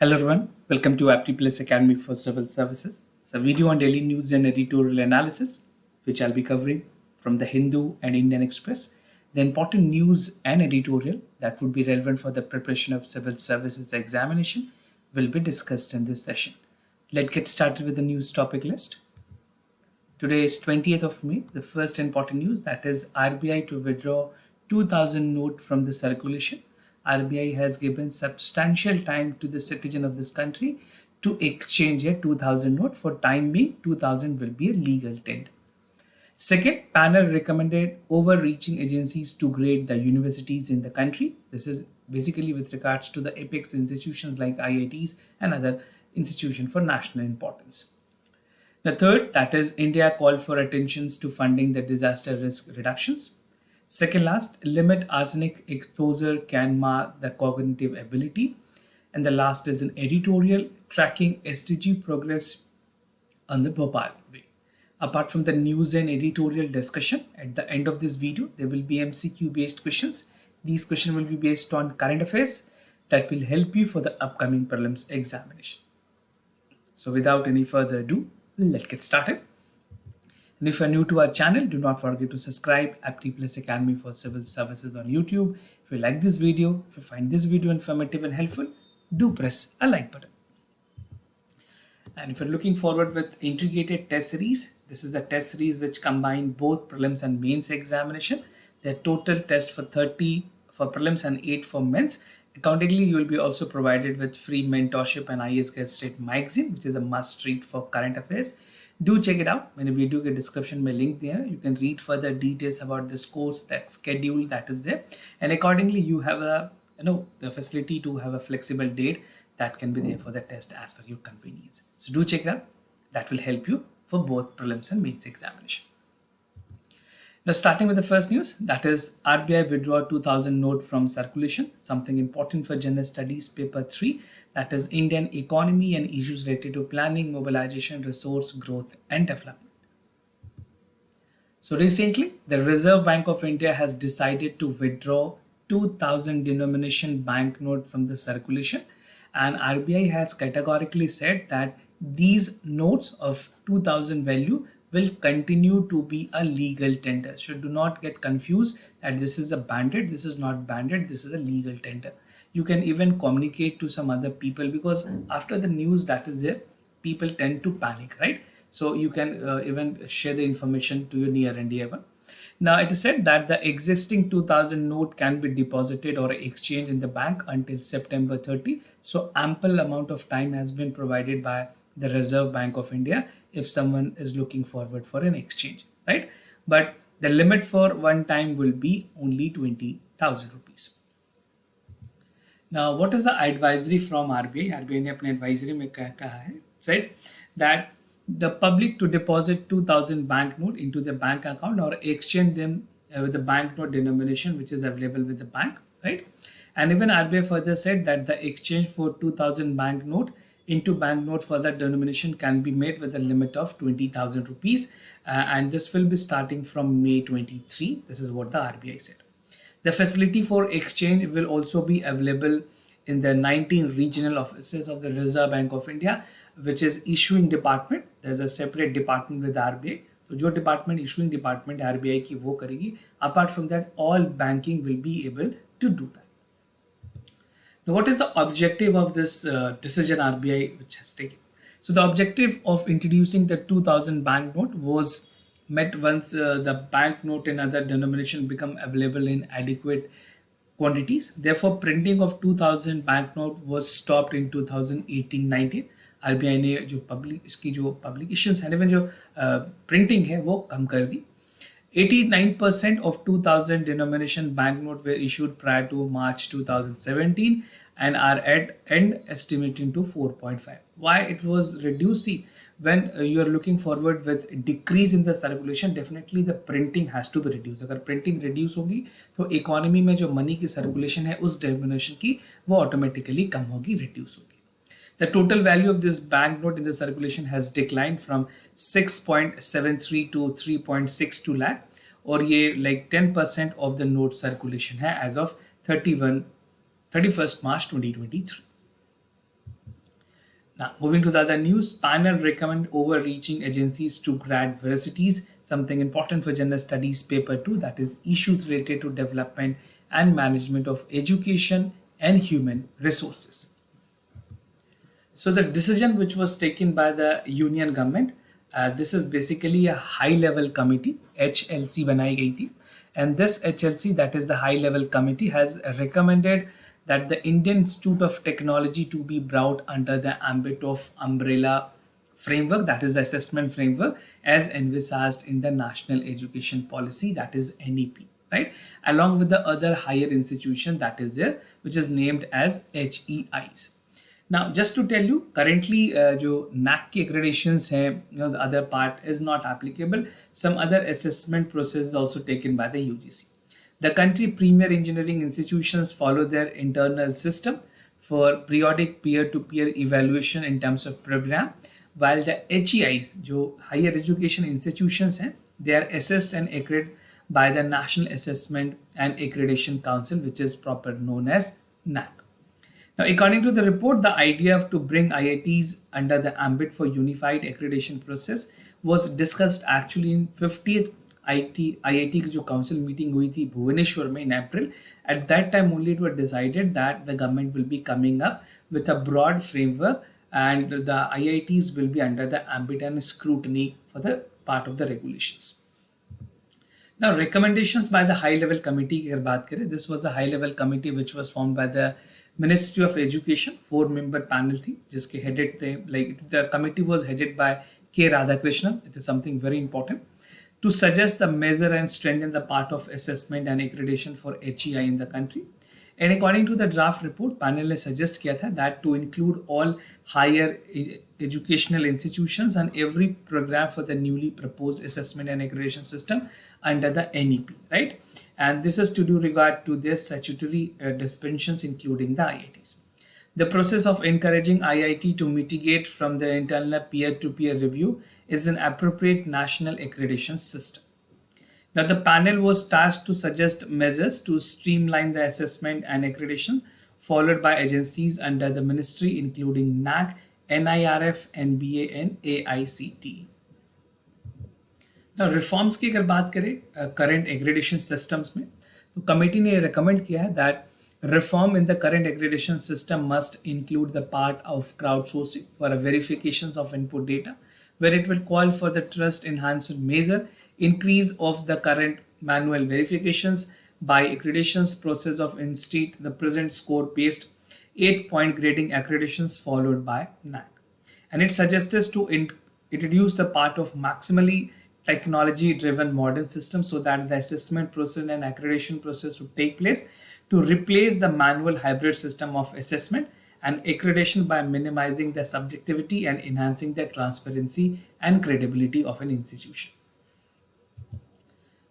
Hello everyone, welcome to Apti Plus Academy for Civil Services. It's a video on daily news and editorial analysis, which I'll be covering from the Hindu and Indian Express. The important news and editorial that would be relevant for the preparation of civil services examination will be discussed in this session. Let's get started with the news topic list. Today is 20th of May. The first important news, that is RBI to withdraw 2000 note from the circulation. RBI has given substantial time to the citizen of this country to exchange a 2000 note. For time being, 2000 will be a legal tender. Second, panel recommended overreaching agencies to grade the universities in the country. This is basically with regards to the apex institutions like IITs and other institutions for national importance. The third, that is India called for attentions to funding the disaster risk reductions. Second last, limit arsenic exposure can mar the cognitive ability. And the last is an editorial tracking SDG progress on the Bhopal way. Apart from the news and editorial discussion, at the end of this video, there will be MCQ based questions. These questions will be based on current affairs that will help you for the upcoming prelims examination. So without any further ado, let's get started. And if you're new to our channel, do not forget to subscribe Apti Plus Academy for Civil Services on YouTube. If you like this video, if you find this video informative and helpful, do press a like button. And if you're looking forward with integrated test series, this is a test series which combine both prelims and mains examination. The total test for 30 for prelims and 8 for mains. Accordingly, you will be also provided with free mentorship and IAS Get State magazine, which is a must read for current affairs. Do check it out. In the video description, my link there. You can read further details about this course, that schedule that is there, and accordingly, you have the facility to have a flexible date that can be there for the test as per your convenience. So do check it out. That will help you for both prelims and mains examination. Now, starting with the first news, that is RBI withdraw 2000 note from circulation, something important for General Studies paper 3, that is Indian economy and issues related to planning, mobilization, resource growth and development. So recently, the Reserve Bank of India has decided to withdraw 2000 denomination banknote from the circulation, and RBI has categorically said that these notes of 2000 value will continue to be a legal tender. So do not get confused that this is a banded, this is not banded, this is a legal tender. You can even communicate to some other people, because after the news that is there, people tend to panic, right? So you can even share the information to your near and dear one. Now it is said that the existing 2000 note can be deposited or exchanged in the bank until September 30. So ample amount of time has been provided by the Reserve Bank of India if someone is looking forward for an exchange, right? But the limit for one time will be only 20,000 rupees. Now, what is the advisory from RBI? RBI ने अपने advisory में क्या कहा है? Said that the public to deposit 2000 banknote into the bank account or exchange them with the banknote denomination which is available with the bank, right? And even RBI further said that the exchange for 2000 banknote into banknote for that denomination can be made with a limit of 20,000 rupees, and this will be starting from May 23. This is what the RBI said. The facility for exchange will also be available in the 19 regional offices of the Reserve Bank of India, which is issuing department. There's a separate department with RBI. So जो department issuing department RBI की वो करेगी. Apart from that, all banking will be able to do that. Now, what is the objective of this decision RBI which has taken? So the objective of introducing the 2000 banknote was met once the banknote in other denomination become available in adequate quantities. Therefore, printing of 2000 banknote was stopped in 2018-19. RBI ने जो इसकी जो publications है, जो printing है वो कम कर दी. 89% of 2000 denomination banknote were issued prior to March 2017 and are at end estimating to 4.5. Why it was reduced? See, when you are looking forward with decrease in the circulation, definitely the printing has to be reduced. अगर printing reduce होगी तो economy में जो money की circulation है उस denomination की वो automatically कम होगी, reduce होगी. The total value of this banknote in the circulation has declined from 6.73 to 3.62 lakh, और ये like 10% of the note circulation है as of 31st March 2023. Now, moving to the other news, panel recommend overreaching agencies to grant varieties, something important for general studies paper 2, that is issues related to development and management of education and human resources. So the decision which was taken by the union government, this is basically a high level committee, HLC बनाई गई थी, and this HLC, that is the high level committee, has recommended that the Indian Institute of Technology to be brought under the ambit of umbrella framework, that is the assessment framework as envisaged in the National Education Policy, that is NEP, right, along with the other higher institution that is there, which is named as HEIs. Now, just to tell you, currently जो NAC की accreditations हैं, the other part is not applicable. Some other assessment process is also taken by the UGC. The country premier engineering institutions follow their internal system for periodic peer-to-peer evaluation in terms of program, while the HEIs, जो higher education institutions हैं, they are assessed and accredited by the National Assessment and Accreditation Council, which is proper known as NAC. Now, according to the report, the idea of to bring IITs under the ambit for unified accreditation process was discussed actually in 50th IIT की जो council meeting हुई थी भुवनेश्वर में in April. At that time only it was decided that the government will be coming up with a broad framework and the IITs will be under the ambit and scrutiny for the part of the regulations. Now, recommendations by the high level committee की अगर बात करें, this was a high level committee which was formed by the Ministry of Education, 4-member panel थी जिसके headed थे, like the committee was headed by K. Radhakrishnan. It is something very important to suggest the measure and strengthen the part of assessment and accreditation for HEI in the country. And according to the draft report, panel ने suggest किया था that to include all higher educational institutions and every program for the newly proposed assessment and accreditation system under the NEP, right? And this is to do regard to their statutory dispensations, including the IITs. The process of encouraging IIT to mitigate from the internal peer-to-peer review is an appropriate national accreditation system. Now, the panel was tasked to suggest measures to streamline the assessment and accreditation followed by agencies under the ministry, including NAC, NIRF, NBA, and AICTE. Now, reforms की अगर बात करें current accreditation systems में, तो committee ने recommend किया है that reform in the current accreditation system must include the part of crowdsourcing for verifications of input data, where it will call for the trust enhancement measure, increase of the current manual verifications by accreditations process of instate the present score based 8-point grading accreditations followed by NAC. And it suggests to introduce the part of maximally technology driven modern system so that the assessment process and accreditation process would take place to replace the manual hybrid system of assessment and accreditation by minimizing the subjectivity and enhancing the transparency and credibility of an institution.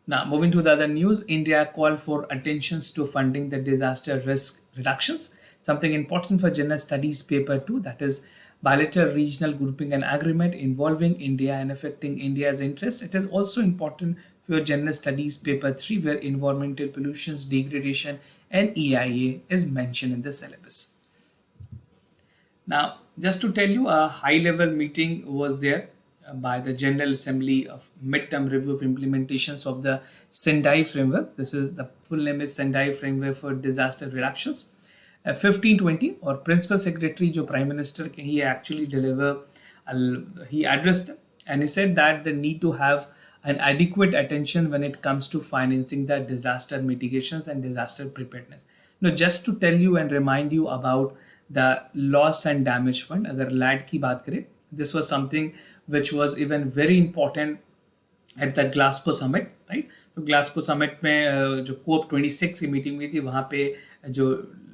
Now, moving to the other news, India called for attentions to funding the disaster risk reductions, something important for general studies paper 2, that is bilateral regional grouping and agreement involving India and affecting India's interest. It is also important for your general studies paper 3, where environmental pollutions, degradation, and EIA is mentioned in the syllabus. Now, just to tell you, a high-level meeting was there by the General Assembly of Midterm Review of Implementations of the Sendai Framework. This is the full name is Sendai Framework for Disaster Reductions. 1520 or Principal Secretary, जो Prime Minister, he actually he addressed them and he said that the need to have an adequate attention when it comes to financing the disaster mitigations and disaster preparedness. Now, just to tell you and remind you about the loss and damage fund, अगर LAD की बात करें, this was something which was even very important at the Glasgow summit, right? तो Glasgow summit में जो COP26 की meeting हुई थी, वहाँ पे जो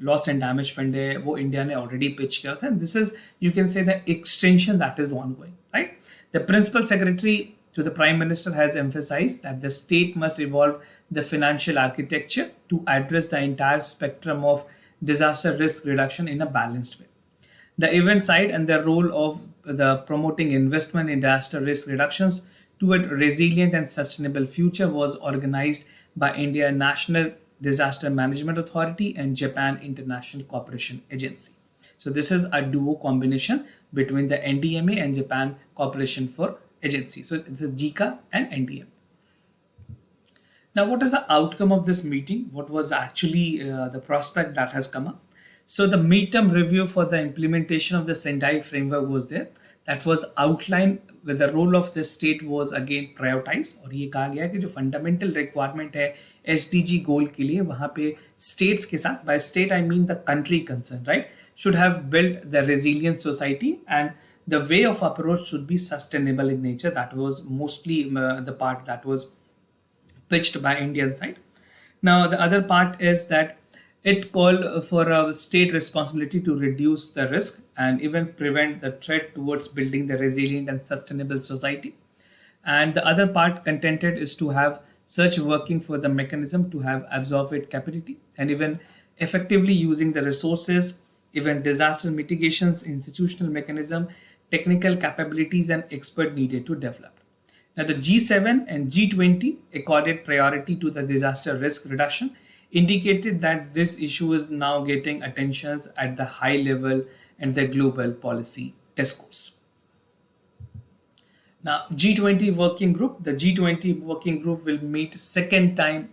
loss and damage fund है वो इंडिया ने already pitch किया था. This is, you can say, the extension that is ongoing, right? The Principal Secretary to the Prime Minister has emphasized that the state must evolve the financial architecture to address the entire spectrum of disaster risk reduction in a balanced way. The event side and the role of the promoting investment in disaster risk reductions toward resilient and sustainable future was organized by India National Disaster Management Authority and Japan International Cooperation Agency. So this is a duo combination between the NDMA and Japan Cooperation for Agency. So it's a JICA and NDMA. Now, what is the outcome of this meeting? What was actually the prospect that has come up? So the midterm review for the implementation of the Sendai framework was there. That was outlined where the role of the state was again prioritized. और ये कहा गया कि जो fundamental requirement है SDG goal के लिए वहाँ पे states के साथ, by state I mean the country concerned, right, should have built the resilient society, and the way of approach should be sustainable in nature. That was mostly the part that was pitched by Indian side. Now the other part is that it called for a state responsibility to reduce the risk and even prevent the threat towards building the resilient and sustainable society. And the other part contented is to have such working for the mechanism to have absorbed capacity and even effectively using the resources, even disaster mitigations, institutional mechanism, technical capabilities and expert needed to develop. Now, the G7 and G20 accorded priority to the disaster risk reduction, indicated that this issue is now getting attentions at the high level and the global policy discourse. Now, G20 Working Group. The G20 Working Group will meet second time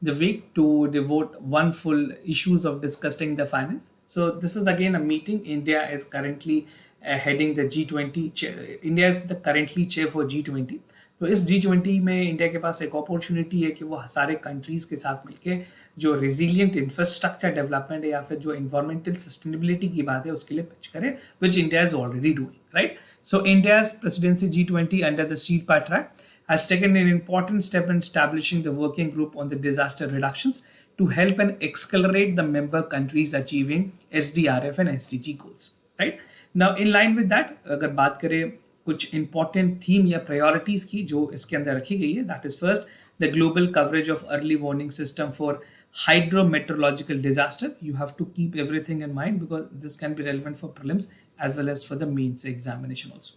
the week to devote one full issues of discussing the finance. So this is again a meeting. India is currently heading the G20 chair. India is the currently chair for G20. तो इस G20 में India के पास एक opportunity है कि वो सारे countries के साथ मिलके जो रेजिलिएंट इंफ्रास्ट्रक्चर डेवलपमेंट है या फिर जो इन्वायरमेंटल सस्टेनेबिलिटी की बात है उसके लिए पिच करे, which India is already doing, right? So India's presidency G20 under the seat by track has taken an important step in establishing the working group on the disaster reductions to help and accelerate the member countries achieving SDRF and SDG goals, right? Now in line with that, अगर बात करें कुछ important theme या priorities की जो इसके अंदर रखी गई है, that is first the global coverage of early warning system for hydrometeorological disaster. You have to keep everything in mind because this can be relevant for prelims as well as for the mains examination also,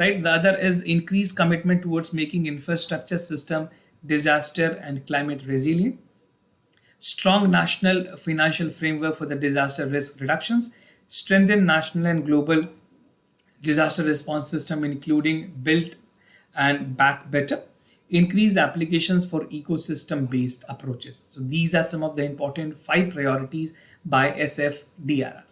right? The other is increased commitment towards making infrastructure system disaster and climate resilient, strong national financial framework for the disaster risk reductions, strengthen national and global disaster response system including build and back better, increase applications for ecosystem based approaches. So these are some of the important 5 priorities by SFDRR.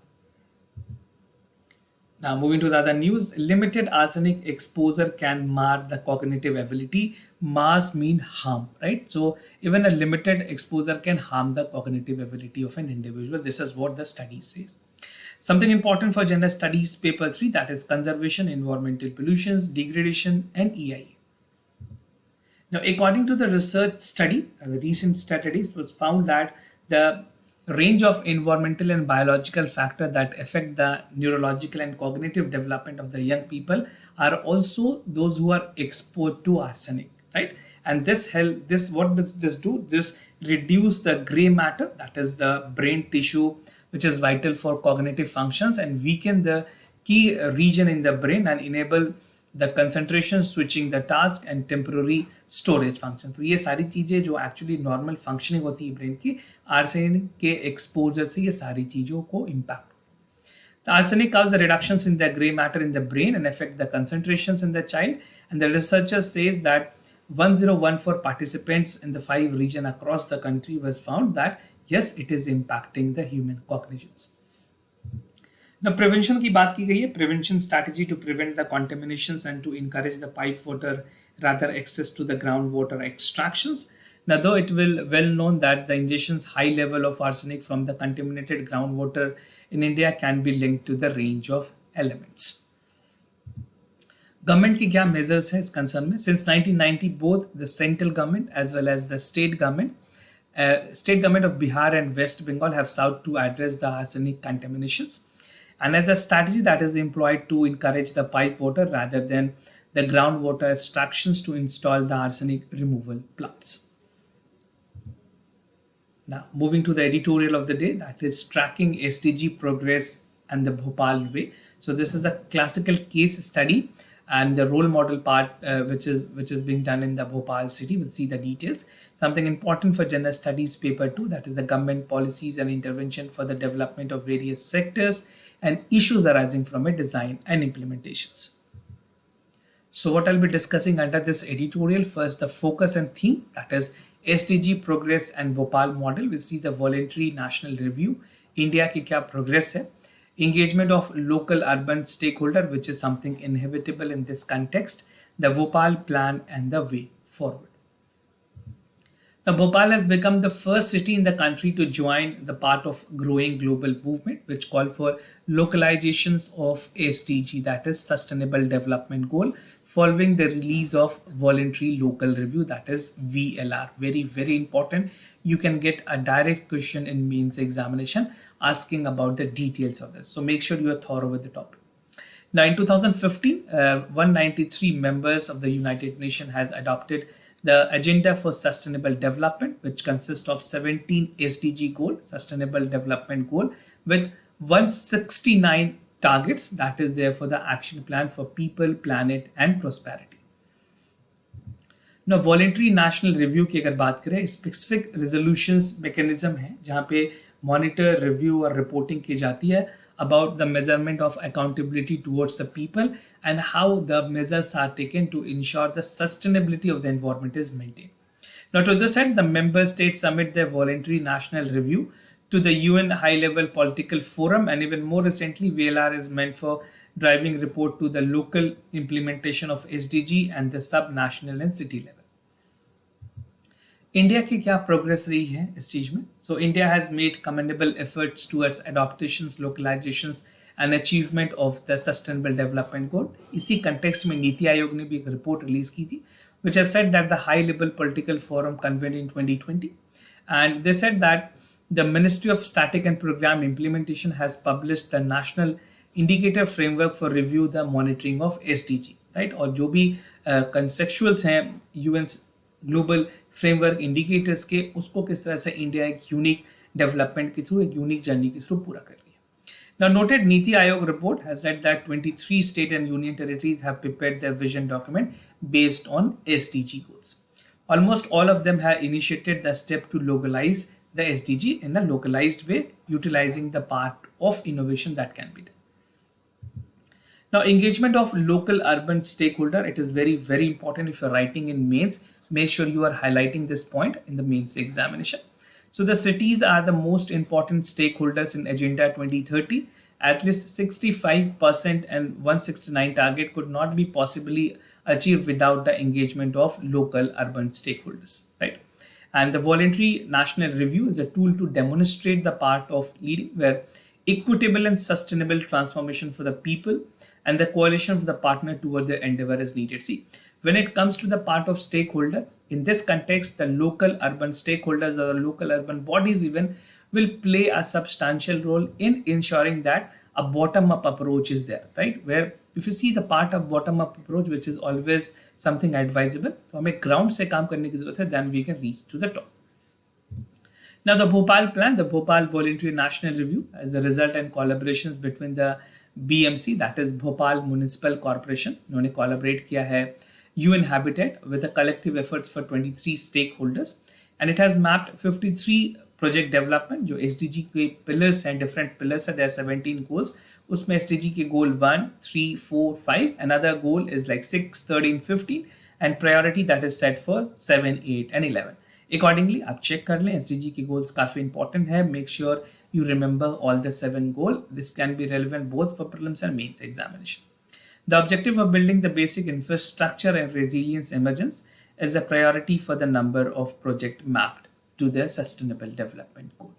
Now moving to the other news, limited arsenic exposure can mar the cognitive ability. Mars mean harm, right? So even a limited exposure can harm the cognitive ability of an individual. This is what the study says. Something important for gender studies paper 3, that is conservation, environmental pollutions, degradation and EIA. Now according to the research study, the recent studies, it was found that the range of environmental and biological factors that affect the neurological and cognitive development of the young people are also those who are exposed to arsenic, right? And this what does this do? This reduce the gray matter, that is the brain tissue which is vital for cognitive functions, and weaken the key region in the brain and enable the concentration, switching the task and temporary storage function. तो ये सारी चीजें जो actually normal functioning होती है brain की, arsenic के exposure से ये सारी चीजों को impact. The arsenic causes the reductions in the gray matter in the brain and affect the concentrations in the child. And the researcher says that 1014 participants in the 5 regions across the country was found that yes, it is impacting the human cognitions. Now prevention की बात की गई है, prevention strategy to prevent the contaminations and to encourage the pipe water rather access to the groundwater extractions. Now though it will well known that the ingestion's high level of arsenic from the contaminated groundwater in India can be linked to the range of elements. Government की क्या measures है इस concern में? Since 1990, both the central government as well as the state government of Bihar and West Bengal have sought to address the arsenic contaminations. And as a strategy that is employed to encourage the pipe water rather than the groundwater extractions to install the arsenic removal plants. Now, moving to the editorial of the day, that is tracking SDG progress and the Bhopal way. So this is a classical case study and the role model part, which is being done in the Bhopal city. We'll see the details. Something important for General Studies paper 2, that is the government policies and intervention for the development of various sectors and issues arising from it, design and implementations. So what I'll be discussing under this editorial, first the focus and theme, that is SDG progress and Bhopal model. We'll see the voluntary national review, India ki kya progress hai, engagement of local urban stakeholder, which is something inevitable in this context, the Bhopal plan and the way forward. Now, Bhopal has become the first city in the country to join the part of growing global movement, which call for localizations of SDG, that is Sustainable Development Goal, following the release of Voluntary Local Review, that is VLR. Very, very important. You can get a direct question in mains examination asking about the details of this. So make sure you are thorough with the topic. Now, in 2015, 193 members of the United Nations has adopted the Agenda for Sustainable Development, which consists of 17 SDG goals, Sustainable Development Goal, with 169 targets that is there for the action plan for people, planet and prosperity. Now, voluntary national review की अगर बात करें, specific resolutions mechanism है जहाँ पे monitor, review और reporting की जाती है about the measurement of accountability towards the people and how the measures are taken to ensure the sustainability of the environment is maintained. Now, to this end, the member states submit their voluntary national review to the UN high-level political forum, and even more recently, VLR is meant for driving report to the local implementation of SDG and the sub-national and city level. India की क्या progress रही है इस चीज में? So India has made commendable efforts towards adaptations, localisations and achievement of the sustainable development goal. इसी context में नीति आयोग ने भी एक रिपोर्ट रिलीज की थी which has said that the high level political forum convened in 2020, and they said that the Ministry of Static and Program Implementation has published the national indicator framework for review the monitoring of SDG, right? और जो भी conceptuals हैं UN global framework indicators के, उसको किस तरह से India एक यूनिक डेवलपमेंट के थ्रू, एक यूनिक जर्नी के थ्रू पूरा कर लिया. Now noted, Niti Aayog report has said that 23 state and union territories have prepared their vision document based on SDG goals. Almost all of them have initiated the step to localize the SDG in a localized way, utilizing the part of innovation that can be done. Now, engagement of local urban stakeholder, it is very, very important. If you're writing in mains, make sure you are highlighting this point in the mains examination. So the cities are the most important stakeholders in Agenda 2030. At least 65% and 169 target could not be possibly achieved without the engagement of local urban stakeholders, right? And the voluntary national review is a tool to demonstrate the part of leading where equitable and sustainable transformation for the people and the coalition of the partner toward their endeavor is needed. See, when it comes to the part of stakeholder, in this context, the local urban stakeholders or the local urban bodies even will play a substantial role in ensuring that a bottom-up approach is there, right? Where if you see the part of bottom-up approach, which is always something advisable, तो हमें ground से काम करने की जरूरत है, then we can reach to the top. Now, the Bhopal plan, the Bhopal Voluntary National Review, as a result and collaborations between the BMC, that is Bhopal Municipal Corporation, उन्होंने collaborate किया है UN Habitat with the collective efforts for 23 stakeholders, and it has mapped 53 project development जो SDG के pillars हैं, different pillars हैं, there are 17 goals. उसमें SDG के goal 1, 3, 4, 5, another goal is like 6, 13, 15, and priority that is set for 7, 8, and 11. Accordingly, आप check कर लें, SDG के goals काफी important है. Make sure you remember all the 7 goals. This can be relevant both for prelims and mains examination. The objective of building the basic infrastructure and resilience emergence is a priority for the number of projects mapped to the sustainable development goal.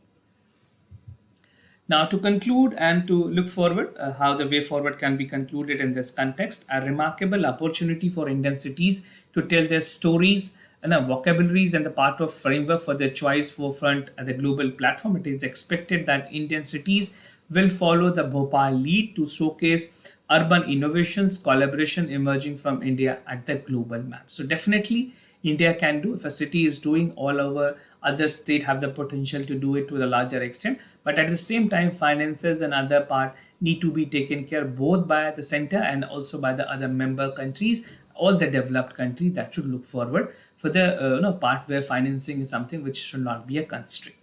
Now, to conclude and to look forward, how the way forward can be concluded in this context, a remarkable opportunity for Indian cities to tell their stories and vocabularies and the part of framework for their choice forefront at the global platform. It is expected that Indian cities will follow the Bhopal lead to showcase urban innovations, collaboration emerging from India at the global map. So definitely India can do. If a city is doing all over other state have the potential to do it to a larger extent. But at the same time, finances and other part need to be taken care both by the center and also by the other member countries, all the developed countries that should look forward for the part where financing is something which should not be a constraint.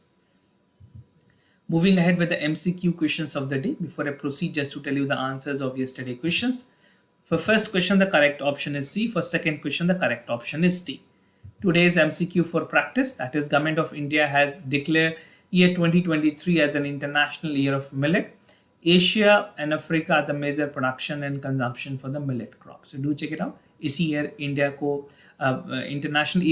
Moving ahead with the MCQ questions of the day. Before I proceed, just to tell you the answers of yesterday questions. For first question, the correct option is C. For second question, the correct option is D. Today's MCQ for practice, that is, Government of India has declared year 2023 as an international year of millet. Asia and Africa are the major production and consumption for the millet crop. So do check it out. इसी year India को international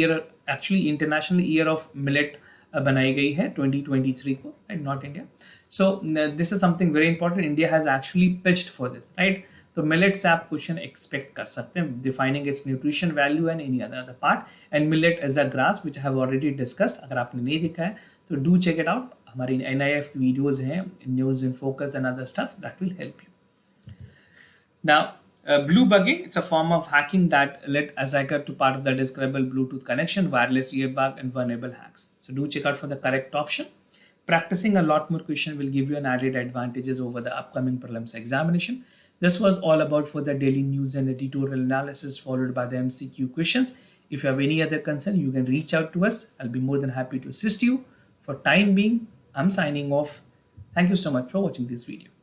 year of millet बनाई गई है 2023 को, right? Not India. So this is something very important. India has actually pitched for this, right? तो millet से आप question expect कर सकते हैं, defining its nutrition value and any other part. And millet is a grass which I have already discussed. अगर आपने नहीं देखा है तो do check it out. हमारी NIF वीडियोस हैं, news in focus and other stuff that will help you. Now, blue bugging, it's a form of hacking that led as I got to part of the describable Bluetooth connection, wireless earbud, and vulnerable hacks. So do check out for the correct option. Practicing a lot more question will give you an added advantages over the upcoming prelims examination. This was all about for the daily news and editorial analysis followed by the MCQ questions. If you have any other concern, you can reach out to us. I'll be more than happy to assist you. For time being, I'm signing off. Thank you so much for watching this video.